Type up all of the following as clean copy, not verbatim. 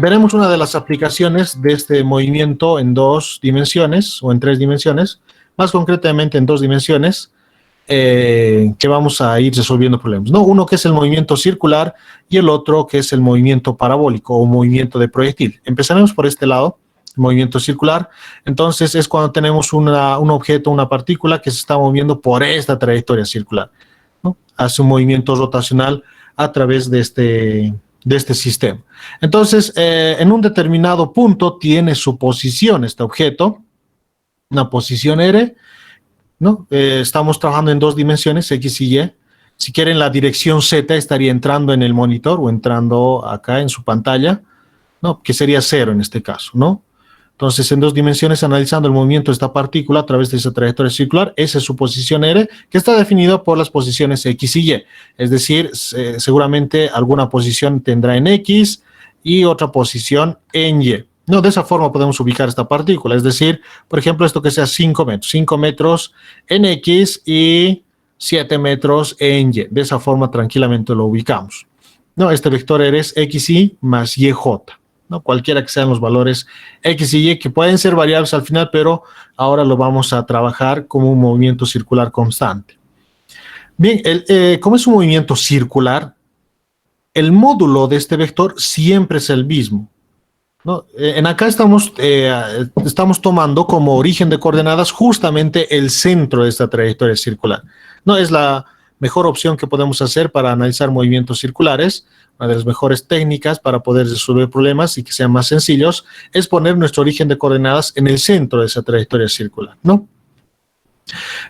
veremos una de las aplicaciones de este movimiento en 2 dimensiones o en 3 dimensiones, más concretamente en 2 dimensiones, que vamos a ir resolviendo problemas, ¿no? Uno que es el movimiento circular y el otro que es el movimiento parabólico o movimiento de proyectil. Empezaremos por este lado, movimiento circular. Entonces es cuando tenemos un objeto, una partícula que se está moviendo por esta trayectoria circular, ¿no? Hace un movimiento rotacional a través de este sistema. Entonces, en un determinado punto tiene su posición este objeto, una posición R, ¿no? Estamos trabajando en 2 dimensiones, X y Y. Si quieren, la dirección Z estaría entrando en el monitor o entrando acá en su pantalla, ¿no? Que sería 0 en este caso, ¿no? Entonces, en 2 dimensiones, analizando el movimiento de esta partícula a través de esa trayectoria circular, esa es su posición R, que está definida por las posiciones X y Y. Es decir, seguramente alguna posición tendrá en X y otra posición en Y. No, de esa forma podemos ubicar esta partícula. Es decir, por ejemplo, esto que sea 5 metros. 5 metros en X y 7 metros en Y. De esa forma tranquilamente lo ubicamos. No, este vector R es XY más YJ. ¿No? Cualquiera que sean los valores X y Y, que pueden ser variables al final, pero ahora lo vamos a trabajar como un movimiento circular constante. Bien, como es un movimiento circular, el módulo de este vector siempre es el mismo, ¿no? En acá estamos tomando como origen de coordenadas justamente el centro de esta trayectoria circular. No es la mejor opción que podemos hacer para analizar movimientos circulares. Una de las mejores técnicas para poder resolver problemas y que sean más sencillos es poner nuestro origen de coordenadas en el centro de esa trayectoria circular, ¿no?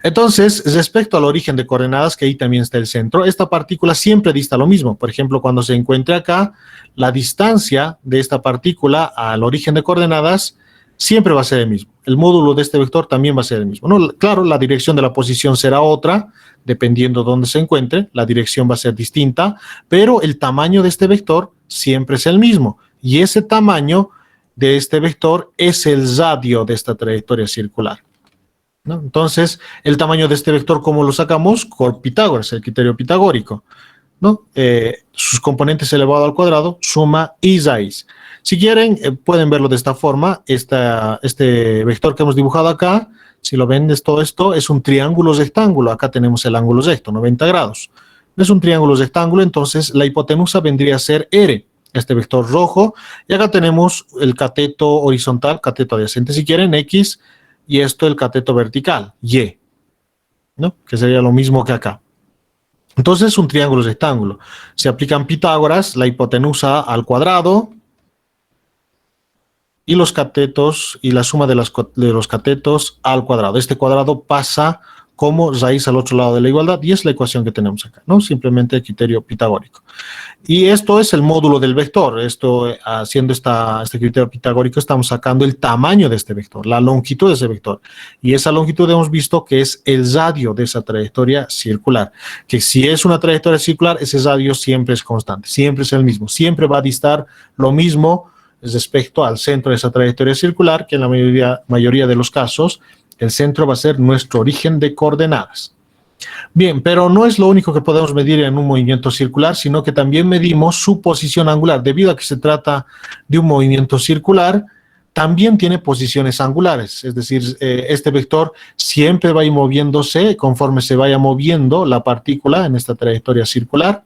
Entonces, respecto al origen de coordenadas, que ahí también está el centro, esta partícula siempre dista lo mismo. Por ejemplo, cuando se encuentre acá, la distancia de esta partícula al origen de coordenadas siempre va a ser el mismo. El módulo de este vector también va a ser el mismo, ¿no? Claro, la dirección de la posición será otra, dependiendo de dónde se encuentre, la dirección va a ser distinta, pero el tamaño de este vector siempre es el mismo. Y ese tamaño de este vector es el radio de esta trayectoria circular, ¿no? Entonces, el tamaño de este vector, ¿cómo lo sacamos? Con Pitágoras, el criterio pitagórico, ¿no? Sus componentes elevado al cuadrado, suma y raíz. Si quieren, pueden verlo de esta forma. Este vector que hemos dibujado acá, si lo ven, todo esto es un triángulo rectángulo. Acá tenemos el ángulo recto, 90 grados. Es un triángulo rectángulo, entonces la hipotenusa vendría a ser R, este vector rojo. Y acá tenemos el cateto horizontal, cateto adyacente, si quieren, X, y esto el cateto vertical, Y, ¿no? Que sería lo mismo que acá. Entonces es un triángulo rectángulo. Se aplican Pitágoras, la hipotenusa al cuadrado, y los catetos, y la suma de los catetos al cuadrado. Este cuadrado pasa como raíz al otro lado de la igualdad, y es la ecuación que tenemos acá, ¿no? Simplemente el criterio pitagórico. Y esto es el módulo del vector. Haciendo este criterio pitagórico, estamos sacando el tamaño de este vector, la longitud de ese vector. Y esa longitud hemos visto que es el radio de esa trayectoria circular. Que si es una trayectoria circular, ese radio siempre es constante, siempre es el mismo, siempre va a distar lo mismo respecto al centro de esa trayectoria circular, que en la mayoría de los casos, el centro va a ser nuestro origen de coordenadas. Bien, pero no es lo único que podemos medir en un movimiento circular, sino que también medimos su posición angular. Debido a que se trata de un movimiento circular, también tiene posiciones angulares. Es decir, este vector siempre va a ir moviéndose conforme se vaya moviendo la partícula en esta trayectoria circular,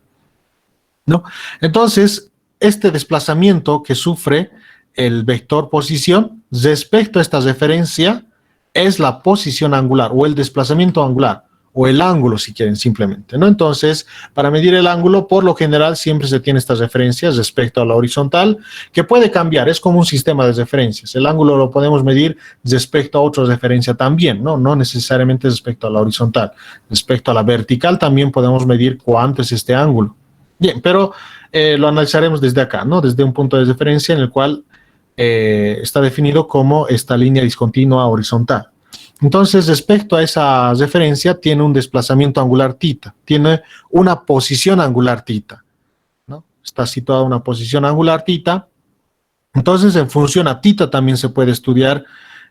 ¿no? Entonces, este desplazamiento que sufre el vector posición respecto a esta referencia es la posición angular o el desplazamiento angular o el ángulo, si quieren, simplemente, ¿no? Entonces, para medir el ángulo, por lo general, siempre se tiene estas referencias respecto a la horizontal, que puede cambiar, es como un sistema de referencias. El ángulo lo podemos medir respecto a otra referencia también, ¿no? No necesariamente respecto a la horizontal. Respecto a la vertical también podemos medir cuánto es este ángulo. Bien, pero lo analizaremos desde acá, ¿no? Desde un punto de referencia en el cual está definido como esta línea discontinua horizontal. Entonces, respecto a esa referencia, tiene un desplazamiento angular θ, tiene una posición angular θ, ¿no? Está situada una posición angular θ. Entonces, en función a θ también se puede estudiar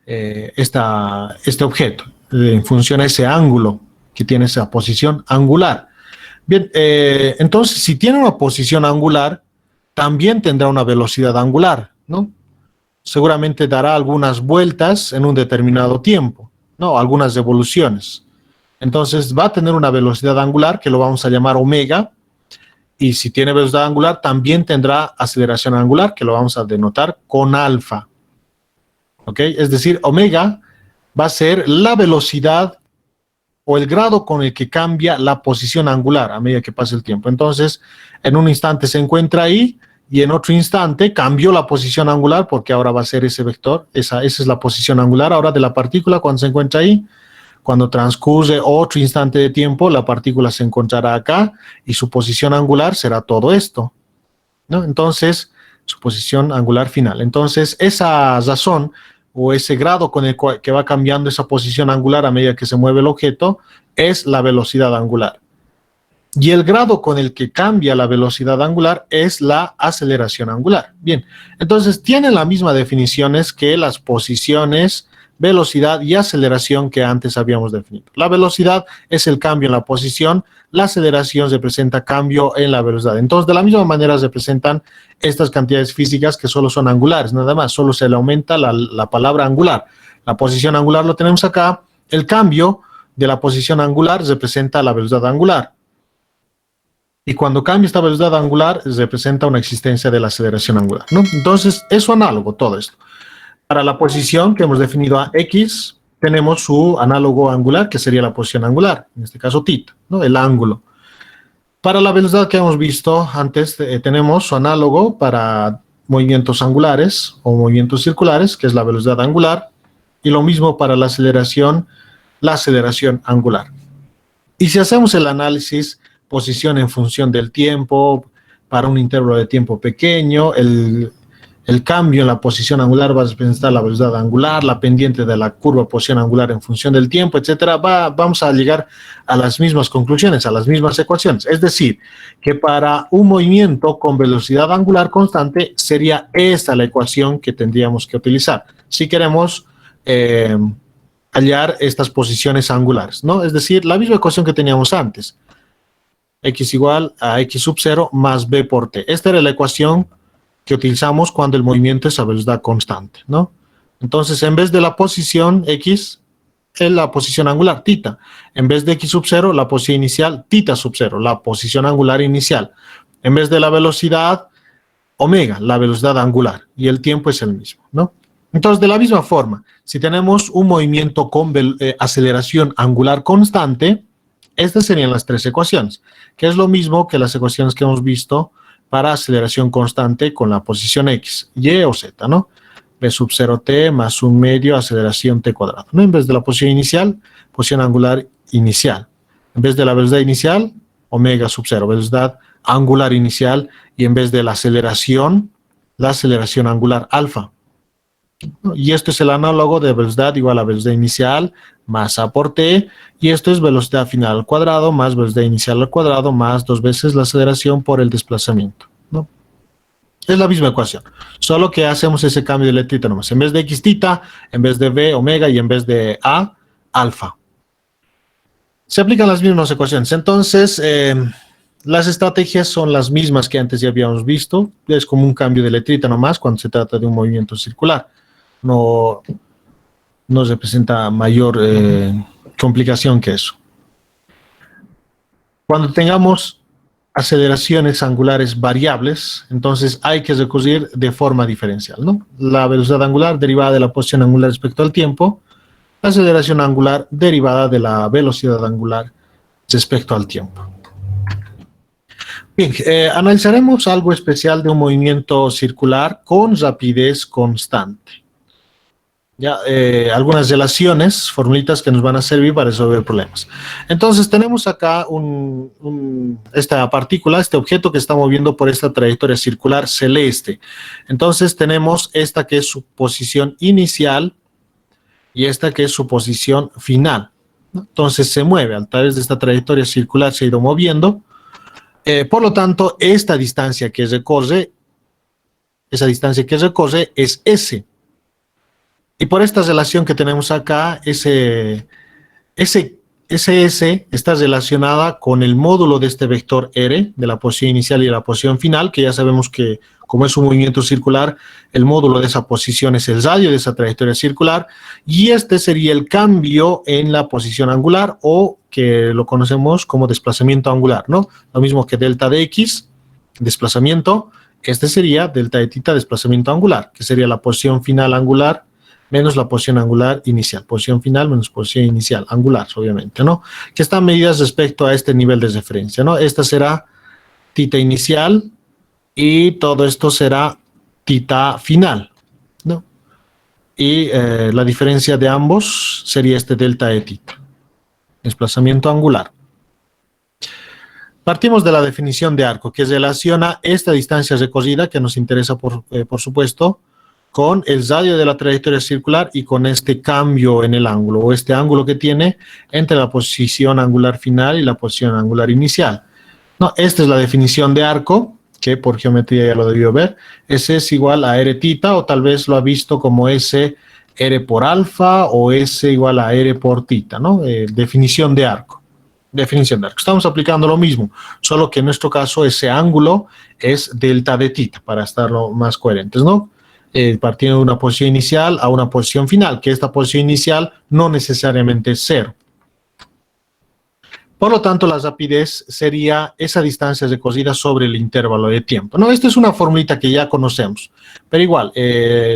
este objeto, en función a ese ángulo que tiene esa posición angular. Bien, entonces, si tiene una posición angular, también tendrá una velocidad angular, ¿no? Seguramente dará algunas vueltas en un determinado tiempo, ¿no? Algunas evoluciones. Entonces va a tener una velocidad angular que lo vamos a llamar omega, y si tiene velocidad angular también tendrá aceleración angular que lo vamos a denotar con alfa. ¿Ok? Es decir, omega va a ser la velocidad o el grado con el que cambia la posición angular a medida que pasa el tiempo. Entonces, en un instante se encuentra ahí y en otro instante cambió la posición angular porque ahora va a ser ese vector, esa es la posición angular ahora de la partícula cuando se encuentra ahí. Cuando transcurre otro instante de tiempo, la partícula se encontrará acá y su posición angular será todo esto, ¿no? Entonces, su posición angular final. Entonces, esa razón o ese grado con el que va cambiando esa posición angular a medida que se mueve el objeto es la velocidad angular. Y el grado con el que cambia la velocidad angular es la aceleración angular. Bien, entonces tienen las mismas definiciones que las posiciones, velocidad y aceleración que antes habíamos definido. La velocidad es el cambio en la posición, la aceleración representa cambio en la velocidad. Entonces, de la misma manera se representan estas cantidades físicas que solo son angulares, nada más, solo se le aumenta la palabra angular. La posición angular lo tenemos acá, el cambio de la posición angular representa la velocidad angular. Y cuando cambia esta velocidad angular, representa una existencia de la aceleración angular, ¿no? Entonces, es su análogo todo esto. Para la posición que hemos definido a X, tenemos su análogo angular, que sería la posición angular, en este caso θ, ¿no? El ángulo. Para la velocidad que hemos visto antes, tenemos su análogo para movimientos angulares o movimientos circulares, que es la velocidad angular, y lo mismo para la aceleración angular. Y si hacemos el análisis posición en función del tiempo, para un intervalo de tiempo pequeño, el cambio en la posición angular va a representar la velocidad angular, la pendiente de la curva posición angular en función del tiempo, etcétera. Vamos a llegar a las mismas conclusiones, a las mismas ecuaciones. Es decir, que para un movimiento con velocidad angular constante sería esta la ecuación que tendríamos que utilizar si queremos hallar estas posiciones angulares, ¿no? Es decir, la misma ecuación que teníamos antes. X igual a X sub 0 más B por T. Esta era la ecuación que utilizamos cuando el movimiento es a velocidad constante, ¿no? Entonces, en vez de la posición X, es la posición angular, θ. En vez de X sub 0, la posición inicial, θ sub 0, la posición angular inicial. En vez de la velocidad, omega, la velocidad angular. Y el tiempo es el mismo, ¿no? Entonces, de la misma forma, si tenemos un movimiento con aceleración angular constante, estas serían las tres ecuaciones, que es lo mismo que las ecuaciones que hemos visto para aceleración constante con la posición X, Y o Z, ¿no? B sub 0t más 1 medio aceleración t cuadrado, ¿no? En vez de la posición inicial, posición angular inicial. En vez de la velocidad inicial, omega sub 0, velocidad angular inicial, y en vez de la aceleración angular alfa. Y esto es el análogo de velocidad igual a velocidad inicial más a por t, y esto es velocidad final al cuadrado más velocidad inicial al cuadrado más 2 veces la aceleración por el desplazamiento, ¿no? Es la misma ecuación, solo que hacemos ese cambio de letrita nomás. En vez de x θ, en vez de b omega y en vez de a alfa. Se aplican las mismas ecuaciones. Entonces, las estrategias son las mismas que antes ya habíamos visto. Es como un cambio de letrita nomás cuando se trata de un movimiento circular. No representa mayor complicación que eso. Cuando tengamos aceleraciones angulares variables, entonces hay que recurrir de forma diferencial, ¿no? La velocidad angular derivada de la posición angular respecto al tiempo, la aceleración angular derivada de la velocidad angular respecto al tiempo. Bien, analizaremos algo especial de un movimiento circular con rapidez constante. Ya, algunas relaciones, formulitas que nos van a servir para resolver problemas. Entonces tenemos acá esta partícula, este objeto que está moviendo por esta trayectoria circular celeste. Entonces tenemos esta que es su posición inicial y esta que es su posición final, ¿no? Entonces se mueve a través de esta trayectoria circular, se ha ido moviendo. Por lo tanto, esta distancia que recorre, es S. Y por esta relación que tenemos acá, ese SS está relacionada con el módulo de este vector R, de la posición inicial y de la posición final, que ya sabemos que como es un movimiento circular, el módulo de esa posición es el radio de esa trayectoria circular, y este sería el cambio en la posición angular, o que lo conocemos como desplazamiento angular, ¿no? Lo mismo que delta de X, desplazamiento, este sería delta de θ, desplazamiento angular, que sería la posición final angular menos la posición angular inicial. Posición final menos posición inicial, angular, obviamente, ¿no? Que están medidas respecto a este nivel de referencia, ¿no? Esta será θ inicial y todo esto será θ final, ¿no? Y la diferencia de ambos sería este delta de θ, desplazamiento angular. Partimos de la definición de arco, que relaciona esta distancia recorrida, que nos interesa por supuesto, con el radio de la trayectoria circular y con este cambio en el ángulo, o este ángulo que tiene entre la posición angular final y la posición angular inicial. No, esta es la definición de arco, que por geometría ya lo debió ver. S es igual a R θ, o tal vez lo ha visto como S R por alfa, o S igual a R por θ, ¿no? Definición de arco. Definición de arco. Estamos aplicando lo mismo, solo que en nuestro caso ese ángulo es delta de θ, para estar más coherentes, ¿no? Partiendo de una posición inicial a una posición final, que esta posición inicial no necesariamente es cero. Por lo tanto, la rapidez sería esa distancia recorrida sobre el intervalo de tiempo. No, esta es una formulita que ya conocemos, pero igual,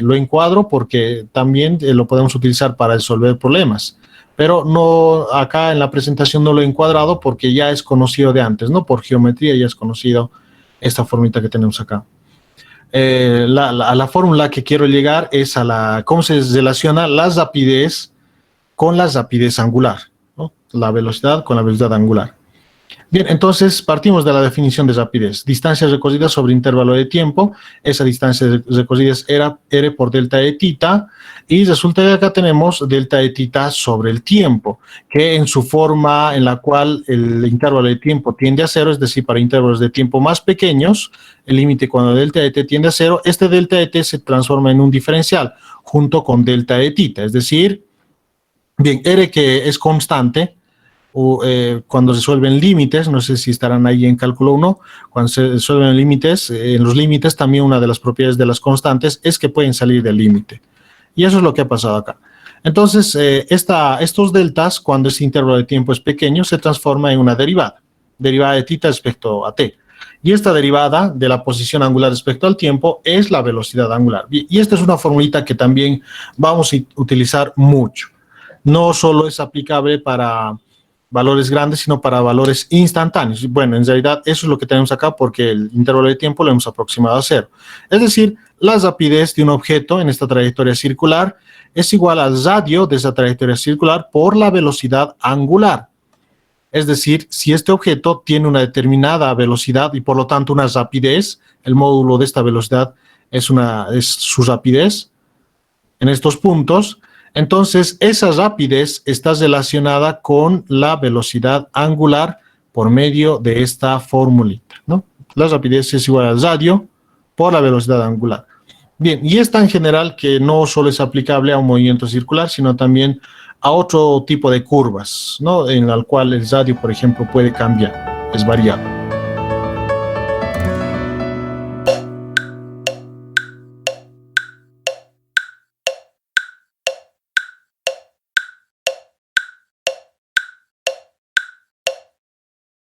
lo encuadro porque también lo podemos utilizar para resolver problemas. Pero no, acá en la presentación no lo he encuadrado porque ya es conocido de antes, ¿no? Por geometría ya es conocido esta formulita que tenemos acá. La fórmula que quiero llegar es a cómo se relaciona la rapidez con la rapidez angular, ¿no? La velocidad con la velocidad angular. Bien, entonces partimos de la definición de rapidez. Distancia recorrida sobre intervalo de tiempo. Esa distancia recorrida es R por delta de θ, y resulta que acá tenemos delta de θ sobre el tiempo, que en su forma en la cual el intervalo de tiempo tiende a cero, es decir, para intervalos de tiempo más pequeños, el límite cuando delta de t tiende a cero, este delta de t se transforma en un diferencial junto con delta de θ, es decir, bien, R que es constante, cuando resuelven límites, no sé si estarán ahí en cálculo 1, cuando se resuelven límites, en los límites también una de las propiedades de las constantes es que pueden salir del límite. Y eso es lo que ha pasado acá. Entonces, estos deltas, cuando ese intervalo de tiempo es pequeño, se transforma en una derivada de θ respecto a t. Y esta derivada de la posición angular respecto al tiempo es la velocidad angular. Y esta es una formulita que también vamos a utilizar mucho. No solo es aplicable para valores grandes, sino para valores instantáneos. Bueno, en realidad eso es lo que tenemos acá porque el intervalo de tiempo lo hemos aproximado a cero. Es decir, la rapidez de un objeto en esta trayectoria circular es igual al radio de esa trayectoria circular por la velocidad angular. Es decir, si este objeto tiene una determinada velocidad y por lo tanto una rapidez, el módulo de esta velocidad es su rapidez en estos puntos, entonces esa rapidez está relacionada con la velocidad angular por medio de esta formulita, ¿no? La rapidez es igual al radio por la velocidad angular. Bien, y es tan general que no solo es aplicable a un movimiento circular, sino también a otro tipo de curvas, ¿no? En el cual el radio, por ejemplo, puede cambiar, es variable.